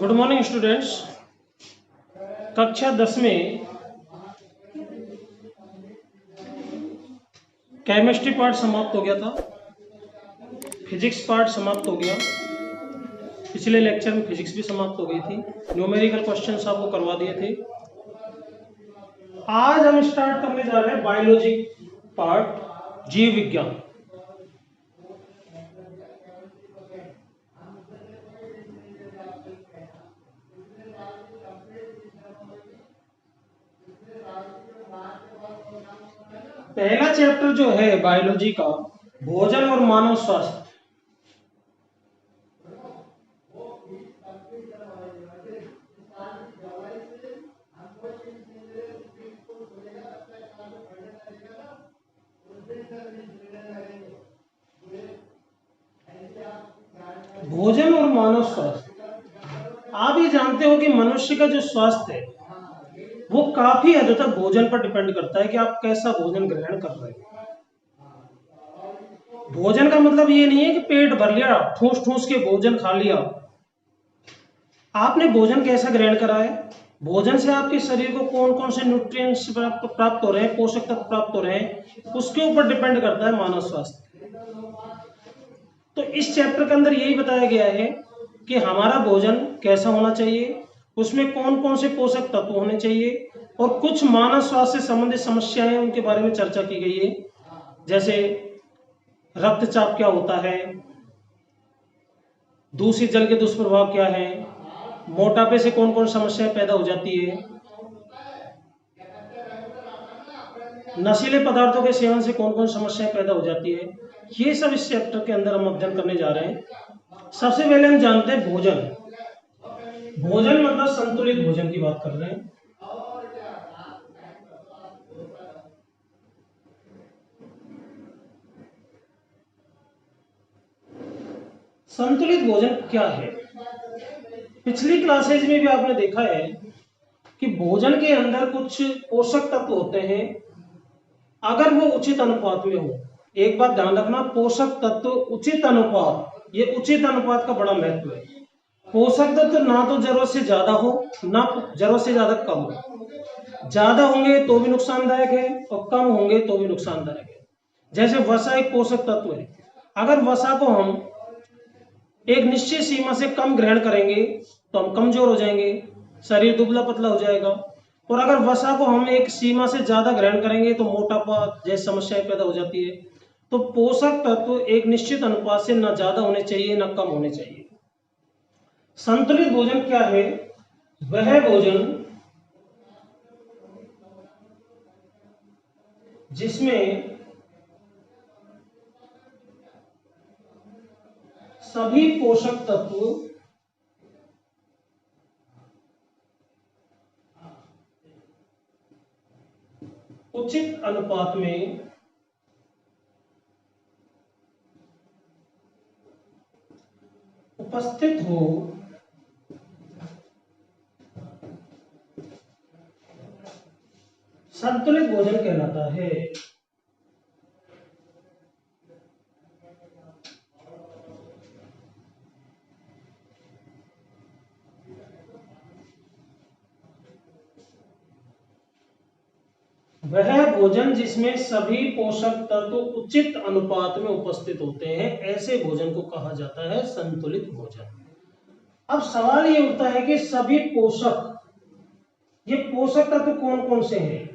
Good morning students. कक्षा 10 में chemistry part समाप्त हो गया था, फिजिक्स पार्ट समाप्त हो गया। पिछले लेक्चर में फिजिक्स भी समाप्त हो गई थी, न्यूमेरिकल क्वेश्चंस आपको करवा दिए थे। आज हम स्टार्ट करने जा रहे हैं बायोलॉजी पार्ट, जीव विज्ञान। पहला चैप्टर जो है बायोलॉजी का, भोजन और मानव स्वास्थ्य। भोजन और मानव स्वास्थ्य। आप ये जानते हो कि मनुष्य का जो स्वास्थ्य है वो काफी हद तक भोजन पर डिपेंड करता है कि आप कैसा भोजन ग्रहण कर रहे हो। भोजन का मतलब ये नहीं है कि पेट भर लिया, ठूस ठूस के भोजन खा लिया। आपने भोजन कैसा ग्रहण करा है, भोजन से आपके शरीर को कौन कौन से न्यूट्रिएंट्स प्राप्त हो रहे हैं, पोषक तत्व प्राप्त हो रहे हैं, उसके ऊपर डिपेंड करता है मानव स्वास्थ्य। तो इस चैप्टर के अंदर यही बताया गया है कि हमारा भोजन कैसा होना चाहिए, उसमें कौन कौन से पोषक तत्व होने चाहिए, और कुछ मानव स्वास्थ्य से संबंधित समस्याएं उनके बारे में चर्चा की गई है। जैसे रक्तचाप क्या होता है, दूषित जल के दुष्प्रभाव क्या है, मोटापे से कौन कौन समस्याएं पैदा हो जाती है, नशीले पदार्थों के सेवन से कौन कौन समस्याएं पैदा हो जाती है। ये सब इस चैप्टर के अंदर हम अध्ययन करने जा रहे हैं। सबसे पहले हम जानते हैं भोजन। भोजन मतलब संतुलित भोजन की बात कर रहे हैं। संतुलित भोजन क्या है? पिछली क्लासेज में भी आपने देखा है कि भोजन के अंदर कुछ पोषक तत्व होते हैं, अगर वो उचित अनुपात में हो। एक बात ध्यान रखना, पोषक तत्व उचित अनुपात, ये उचित अनुपात का बड़ा महत्व है। पोषक तत्व ना तो जरूरत से ज्यादा हो, ना जरूरत से ज्यादा कम हो। ज्यादा होंगे तो भी नुकसानदायक है और कम होंगे तो भी नुकसानदायक है। जैसे वसा एक पोषक तत्व है, अगर वसा को हम एक निश्चित सीमा से कम ग्रहण करेंगे तो हम कमजोर हो जाएंगे, शरीर दुबला पतला हो जाएगा। और अगर वसा को हम एक सीमा से ज्यादा ग्रहण करेंगे तो मोटापा जैसी समस्याएं पैदा हो जाती है। तो पोषक तत्व एक निश्चित अनुपात से न ज्यादा होने चाहिए न कम होने चाहिए। संतुलित भोजन क्या है? वह भोजन जिसमें सभी पोषक तत्व उचित अनुपात में उपस्थित हो, संतुलित भोजन कहलाता है। वह भोजन जिसमें सभी पोषक तत्व उचित अनुपात में उपस्थित होते हैं, ऐसे भोजन को कहा जाता है संतुलित भोजन। अब सवाल ये उठता है कि सभी पोषक, ये पोषक तत्व कौन कौन से हैं?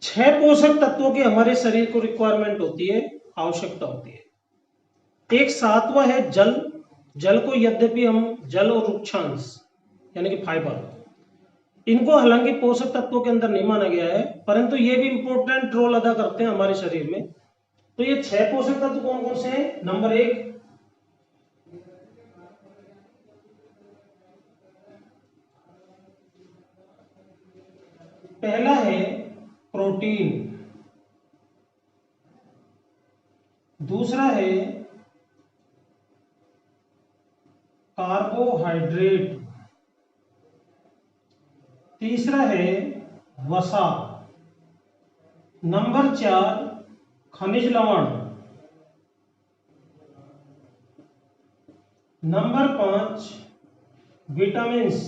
6 पोषक तत्वों की हमारे शरीर को रिक्वायरमेंट होती है, आवश्यकता होती है। एक 7वां है जल। जल को यद्यपि हम जल और रुक्षांश यानी कि फाइबर, इनको हालांकि पोषक तत्वों के अंदर नहीं माना गया है, परंतु ये भी इंपॉर्टेंट रोल अदा करते हैं हमारे शरीर में। तो ये 6 पोषक तत्व कौन कौन से हैं? नंबर 1 पहला है प्रोटीन, दूसरा है कार्बोहाइड्रेट, तीसरा है वसा, नंबर 4 खनिज लवण, नंबर 5 विटामिन्स।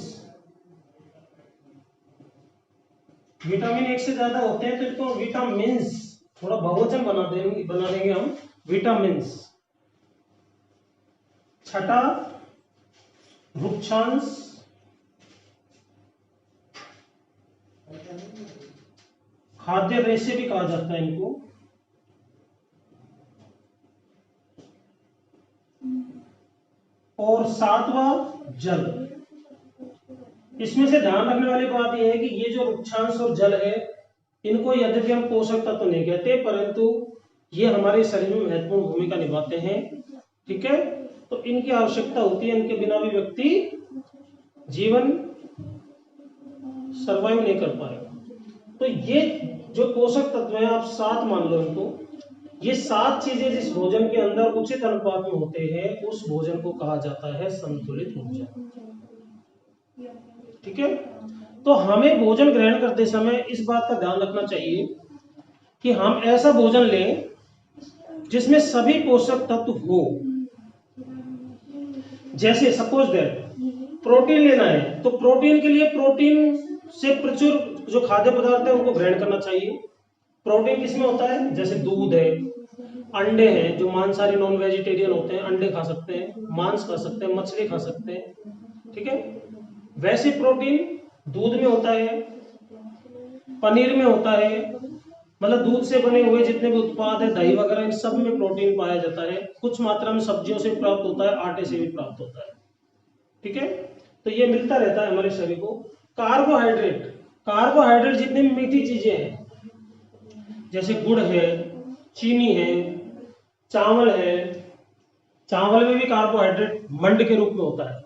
विटामिन एक से ज्यादा होते हैं तो इनको विटामिन्स, थोड़ा बहुवचन बना देंगे हम, विटामिन्स। छठा वृक्षांश, खाद्य रेशे भी कहा जाता है इनको। और सातवां जल। इसमें से ध्यान रखने वाली बात यह है कि ये जो वृक्षांश और जल है, इनको यद्यपि हम पोषक तत्व नहीं कहते, परंतु ये हमारे शरीर में महत्वपूर्ण भूमिका निभाते हैं। ठीक है, तो इनकी आवश्यकता होती है, इनके बिना भी व्यक्ति जीवन सर्वाइव नहीं कर पाएगा। तो ये जो पोषक तत्व है, आप 7 मान लो इनको। ये 7 चीजें जिस भोजन के अंदर उचित अनुपात में होते हैं, उस भोजन को कहा जाता है संतुलित भोजन। ठीक है, तो हमें भोजन ग्रहण करते समय इस बात का ध्यान रखना चाहिए कि हम ऐसा भोजन लें जिसमें सभी पोषक तत्व हो। जैसे सपोज दैट प्रोटीन लेना है, तो प्रोटीन के लिए प्रोटीन से प्रचुर जो खाद्य पदार्थ है उनको ग्रहण करना चाहिए। प्रोटीन किसमें होता है? जैसे दूध है, अंडे हैं, जो मांसाहारी नॉन वेजिटेरियन होते हैं अंडे खा सकते हैं, मांस खा सकते हैं, मछली खा सकते हैं। ठीक है, वैसे प्रोटीन दूध में होता है, पनीर में होता है, मतलब दूध से बने हुए जितने भी उत्पाद है, दही वगैरह, इन सब में प्रोटीन पाया जाता है। कुछ मात्रा में सब्जियों से प्राप्त होता है, आटे से भी प्राप्त होता है। ठीक है, तो ये मिलता रहता है हमारे शरीर को। कार्बोहाइड्रेट, कार्बोहाइड्रेट जितनी मीठी चीजें हैं, जैसे गुड़ है, चीनी है, चावल है, चावल में भी कार्बोहाइड्रेट मंड के रूप में होता है,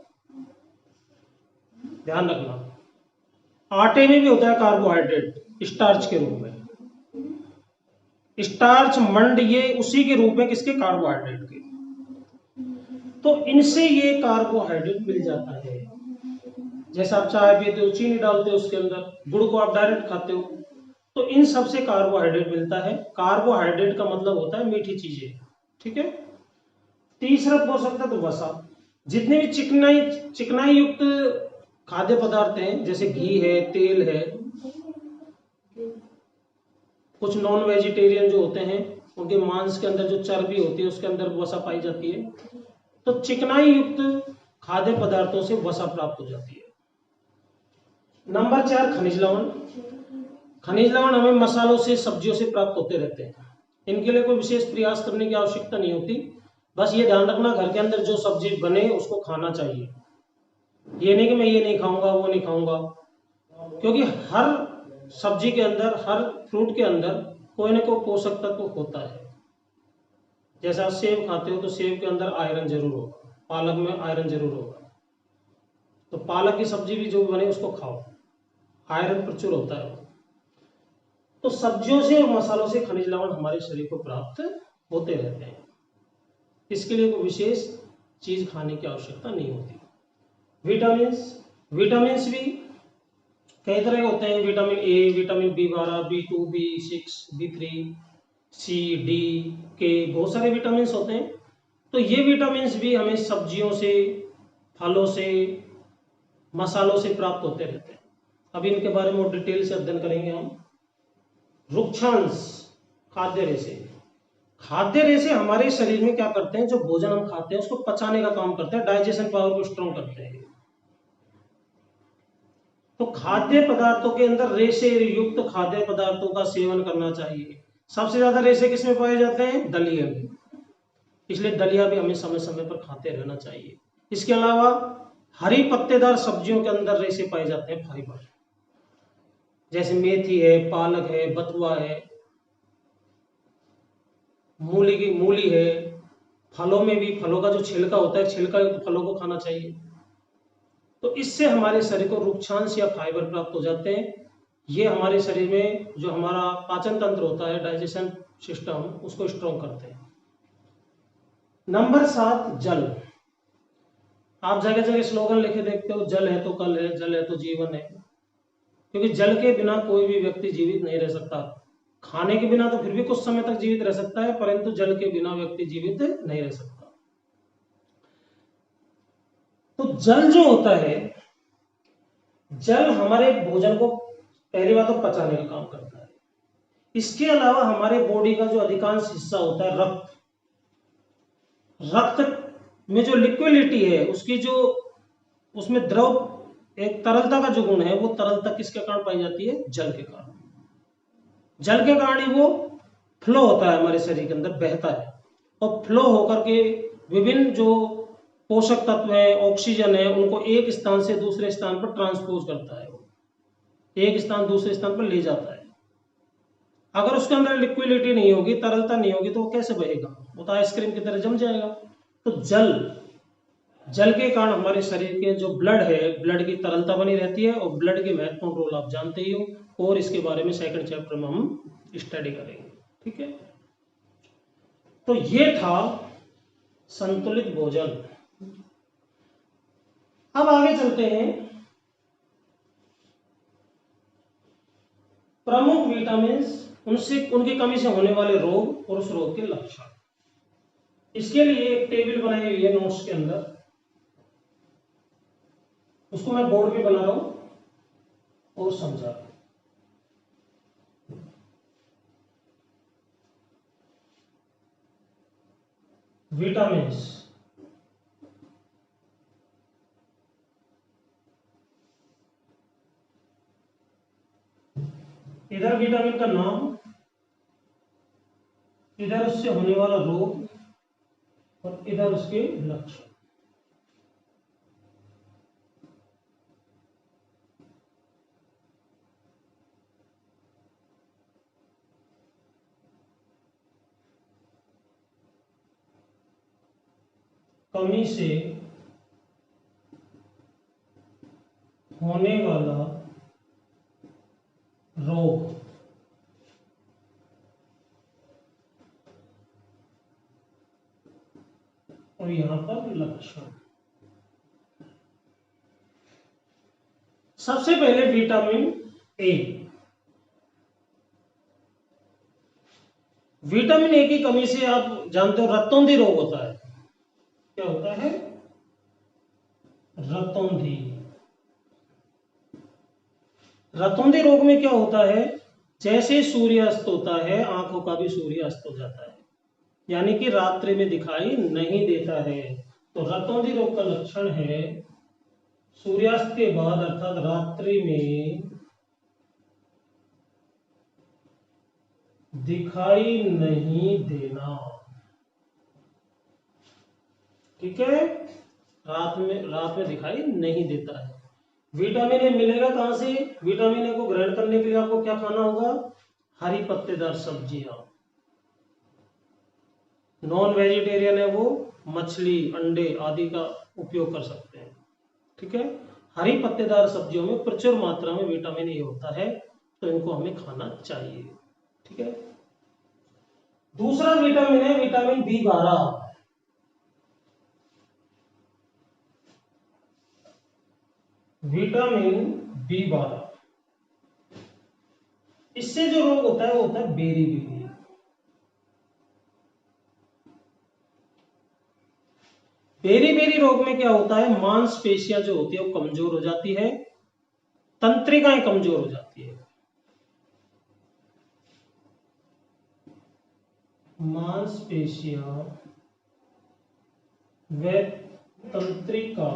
ध्यान रखना। आटे में भी होता है कार्बोहाइड्रेट स्टार्च के रूप में। स्टार्च मंड ये उसी के रूप में किसके? कार्बोहाइड्रेट के। तो इनसे ये कार्बोहाइड्रेट मिल जाता है। जैसे आप चाय पीते हो, चीनी डालते हो उसके अंदर, गुड़ को आप डायरेक्ट खाते हो, तो इन सब से कार्बोहाइड्रेट मिलता है। कार्बोहाइड्रेट का मतलब होता है मीठी चीजें। ठीक है, तीसरा पोषक तत्व वसा। जितने भी चिकनाई युक्त खाद्य पदार्थ हैं, जैसे घी है, तेल है, कुछ नॉन वेजिटेरियन जो होते हैं उनके मांस के अंदर जो चर्बी होती है उसके अंदर वसा पाई जाती है। तो चिकनाई युक्त खाद्य पदार्थों से वसा प्राप्त हो जाती है। नंबर 4 खनिज लवण। खनिज लवण हमें मसालों से, सब्जियों से प्राप्त होते रहते हैं। इनके लिए कोई विशेष प्रयास करने की आवश्यकता नहीं होती। बस ये ध्यान रखना, घर के अंदर जो सब्जी बने उसको खाना चाहिए। ये नहीं कि मैं ये नहीं खाऊंगा, वो नहीं खाऊंगा, क्योंकि हर सब्जी के अंदर, हर फ्रूट के अंदर कोई ना कोई पोषक तत्व होता है। जैसे आप सेब खाते हो तो सेब के अंदर आयरन जरूर होगा, पालक में आयरन जरूर होगा, तो पालक की सब्जी भी जो बने उसको खाओ, आयरन प्रचुर होता है। तो सब्जियों से और मसालों से खनिज लवण हमारे शरीर को प्राप्त होते रहते हैं। इसके लिए कोई विशेष चीज खाने की आवश्यकता नहीं होती। विटामिन्स, विटामिन्स भी कई तरह के होते हैं। Vitamin A, vitamin B12, B2, B6, B3, C, D, K, बहुत सारे विटामिन होते हैं। तो ये विटामिन भी हमें सब्जियों से, फलों से, मसालों से प्राप्त होते रहते हैं। अभी इनके बारे में डिटेल से अध्ययन करेंगे हम। वृक्षांश, खाद्य रेशे। खाद्य रेशे हमारे शरीर में क्या करते हैं? जो भोजन हम खाते हैं उसको पचाने का काम करते हैं, डाइजेशन पावर को स्ट्रॉन्ग करते हैं। तो खाद्य पदार्थों के अंदर रेशे युक्त खाद्य पदार्थों का सेवन करना चाहिए। सबसे ज्यादा रेशे किसमें पाए जाते हैं? दलिया में। इसलिए दलिया भी हमें समय समय पर खाते रहना चाहिए। इसके अलावा हरी पत्तेदार सब्जियों के अंदर रेशे पाए जाते हैं, फाइबर, जैसे मेथी है, पालक है, बथुआ है, मूली है। फलों में भी, फलों का जो छिलका होता है, छिलका युक्त फलों को खाना चाहिए। तो इससे हमारे शरीर को वृक्षांश या फाइबर प्राप्त हो जाते हैं। ये हमारे शरीर में जो हमारा पाचन तंत्र होता है, डाइजेशन सिस्टम, उसको स्ट्रॉन्ग करते हैं। नंबर 7 जल। आप जगह जगह स्लोगन लिखे देखते हो, जल है तो कल है, जल है तो जीवन है। क्योंकि जल के बिना कोई भी व्यक्ति जीवित नहीं रह सकता। खाने के बिना तो फिर भी कुछ समय तक जीवित रह सकता है, परंतु जल के बिना व्यक्ति जीवित नहीं रह सकता। तो जल जो होता है, जल हमारे भोजन को पहली बात तो पचाने का काम करता है। इसके अलावा हमारे बॉडी का जो अधिकांश हिस्सा होता है रक्त, रक्त में जो लिक्विडिटी है, उसकी जो उसमें द्रव एक तरलता का जो गुण है, वो तरलता किसके कारण पाई जाती है? जल के कारण। जल के कारण ही वो फ्लो होता है हमारे शरीर के अंदर, बहता है, और फ्लो होकर के विभिन्न जो पोषक तत्व है, ऑक्सीजन है, उनको एक स्थान से दूसरे स्थान पर ट्रांसपोज करता है, वो एक स्थान दूसरे स्थान पर ले जाता है। अगर उसके अंदर लिक्विडिटी नहीं होगी, तरलता नहीं होगी, तो वो कैसे बहेगा? वो तो आइसक्रीम की तरह जम जाएगा। तो जल, जल के कारण हमारे शरीर के जो ब्लड है, ब्लड की तरलता बनी रहती है, और ब्लड के महत्वपूर्ण रोल आप जानते ही हो, और इसके बारे में सेकंड चैप्टर में हम स्टडी करेंगे। ठीक है, तो ये था संतुलित भोजन। अब आगे चलते हैं, प्रमुख विटामिन, उनसे उनकी कमी से होने वाले रोग और उस रोग के लक्षण। इसके लिए एक टेबल बनाई हुई है नोट्स के अंदर, उसको मैं बोर्ड पे बना रहा हूं और समझा रहा हूं। विटामिन, इधर विटामिन का नाम, इधर उससे होने वाला रोग, और इधर उसके लक्षण। कमी से होने वाला रोग, और यहां पर लक्षण। सबसे पहले विटामिन ए। विटामिन ए की कमी से आप जानते हो रतौंधी रोग होता है। क्या होता है? रतौंधी। रतौंधी रोग में क्या होता है? जैसे सूर्यास्त होता है, आंखों का भी सूर्यास्त हो जाता है, यानी कि रात्रि में दिखाई नहीं देता है। तो रतौंधी रोग का लक्षण है सूर्यास्त के बाद अर्थात रात्रि में दिखाई नहीं देना। ठीक है, रात में दिखाई नहीं देता है। विटामिन ए मिलेगा कहां से? विटामिन ए को ग्रहण करने के लिए आपको क्या खाना होगा? हरी पत्तेदार सब्जियां। नॉन वेजिटेरियन है वो मछली, अंडे आदि का उपयोग कर सकते हैं। ठीक है, हरी पत्तेदार सब्जियों में प्रचुर मात्रा में विटामिन ए होता है, तो इनको हमें खाना चाहिए। ठीक है, दूसरा विटामिन है विटामिन बी12। विटामिन बी12, इससे जो रोग होता है वो होता है बेरी। बेरी रोग में क्या होता है? मांसपेशियां जो होती है वो कमजोर हो जाती है, तंत्रिकाएं कमजोर हो जाती है। मांसपेशियां व तंत्रिका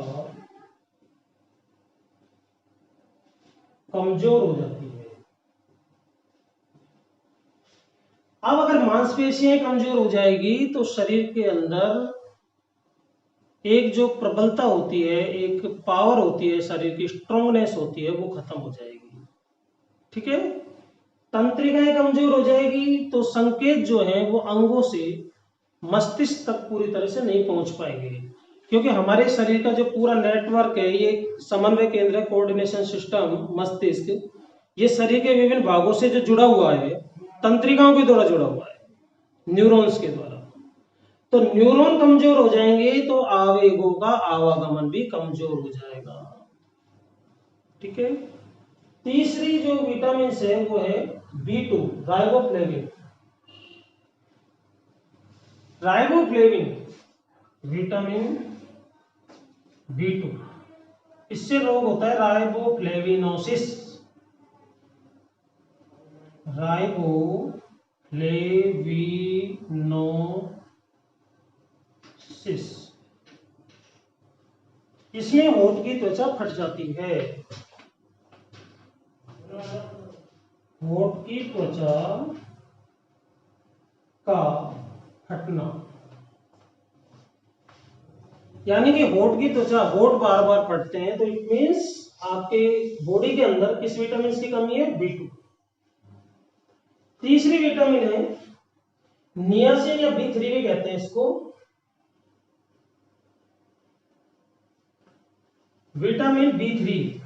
कमजोर हो जाती है। अब अगर मांसपेशियां कमजोर हो जाएगी तो शरीर के अंदर एक जो प्रबलता होती है, एक पावर होती है, शरीर की स्ट्रांगनेस होती है, वो खत्म हो जाएगी। ठीक है, तंत्रिकाएं कमजोर हो जाएगी तो संकेत जो है वो अंगों से मस्तिष्क तक पूरी तरह से नहीं पहुंच पाएंगे, क्योंकि हमारे शरीर का जो पूरा नेटवर्क है, ये समन्वय केंद्र है, कोऑर्डिनेशन सिस्टम मस्तिष्क, ये शरीर के विभिन्न भागों से जो जुड़ा हुआ है, तंत्रिकाओं के द्वारा जुड़ा हुआ है, न्यूरॉन्स के द्वारा। तो न्यूरॉन कमजोर हो जाएंगे तो आवेगों का आवागमन भी कमजोर हो जाएगा। ठीक है, तीसरी जो विटामिन है वो है B2, riboflavin. Riboflavin vitamin B2। इससे रोग होता है राइबोफ्लेविनोसिस। राइबोफ्लेविनोसिस। इसमें होंठ की त्वचा फट जाती है। होंठ की त्वचा का फटना, यानी कि होंठ की त्वचा, होंठ बार बार फटते हैं, तो इट मीन्स आपके बॉडी के अंदर किस विटामिन की कमी है? B2। तीसरी विटामिन है नियासिन या B3 भी कहते हैं इसको। विटामिन B3,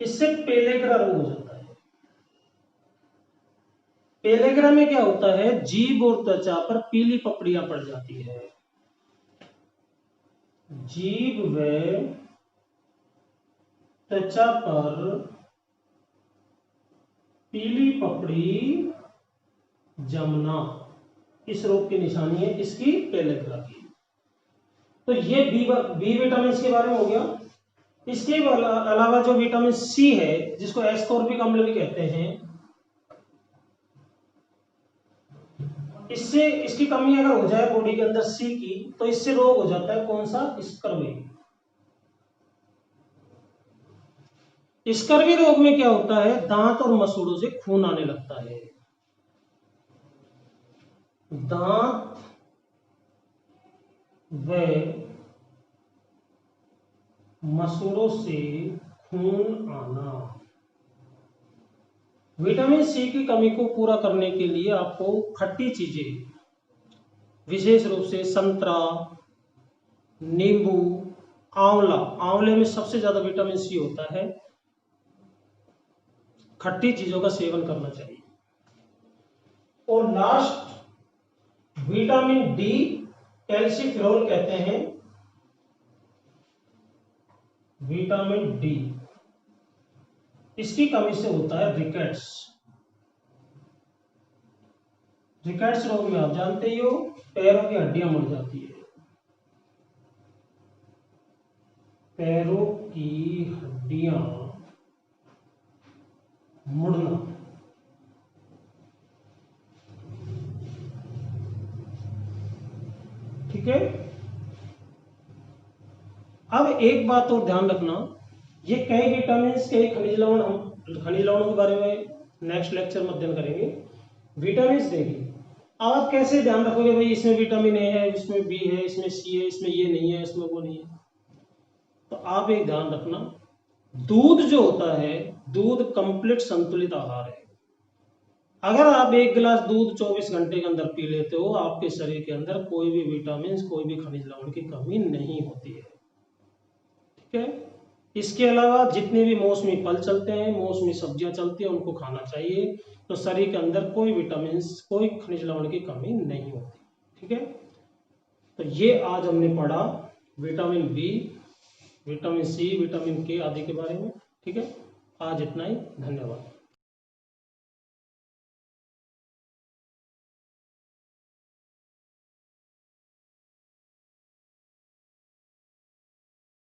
इससे पेलेग्रा रोग हो जाता है। पेलेग्रा में क्या होता है? जीभ और त्वचा पर पीली पपड़ियां पड़ जाती है। जीभ व त्वचा पर पीली पपड़ी जमना, इस रोग की निशानी है इसकी, पेलेग्रा की। तो ये बी विटामिन के बारे में हो गया। इसके अलावा जो विटामिन सी है, जिसको एस्कॉर्बिक अम्ल भी कहते हैं, इससे, इसकी कमी अगर हो जाए बॉडी के अंदर सी की, तो इससे रोग हो जाता है कौन सा? स्कर्वी। स्कर्वी रोग में क्या होता है? दांत और मसूड़ों से खून आने लगता है। दांत व मसूड़ों से खून आना। विटामिन सी की कमी को पूरा करने के लिए आपको खट्टी चीजें, विशेष रूप से संतरा, नींबू, आंवला, आंवले में सबसे ज्यादा विटामिन सी होता है, खट्टी चीजों का सेवन करना चाहिए। और लास्ट विटामिन डी, कैल्सीफेरॉल कहते हैं। विटामिन डी, इसकी कमी से होता है रिकेट्स। रिकेट्स रोग में आप जानते ही हो, पैरों की हड्डियां मुड़ जाती है। पैरों की हड्डियां मुड़ना। ठीक है। अब एक बात और ध्यान रखना, ये कई विटामिन, कई खनिज लवण, हम खनिज लवणों के बारे में नेक्स्ट लेक्चर में अध्ययन करेंगे। विटामिन देखिए, आप कैसे ध्यान रखोगे भाई इसमें विटामिन ए है, इसमें बी है, इसमें सी है, इसमें ये नहीं है, इसमें वो नहीं है। तो आप एक ध्यान रखना, दूध जो होता है, दूध कंप्लीट संतुलित आहार है। अगर आप एक गिलास दूध 24 घंटे के अंदर पी लेते हो, आपके शरीर के अंदर कोई भी विटामिन, कोई भी खनिज लवण की कमी नहीं होती है। ठीक है। इसके अलावा जितने भी मौसमी फल चलते हैं, मौसमी सब्जियां चलती हैं, उनको खाना चाहिए, तो शरीर के अंदर कोई विटामिन, कोई खनिज लवण की कमी नहीं होती। ठीक है। तो ये आज हमने पढ़ा vitamin B, vitamin C, vitamin K आदि के बारे में। ठीक है। आज इतना ही, धन्यवाद।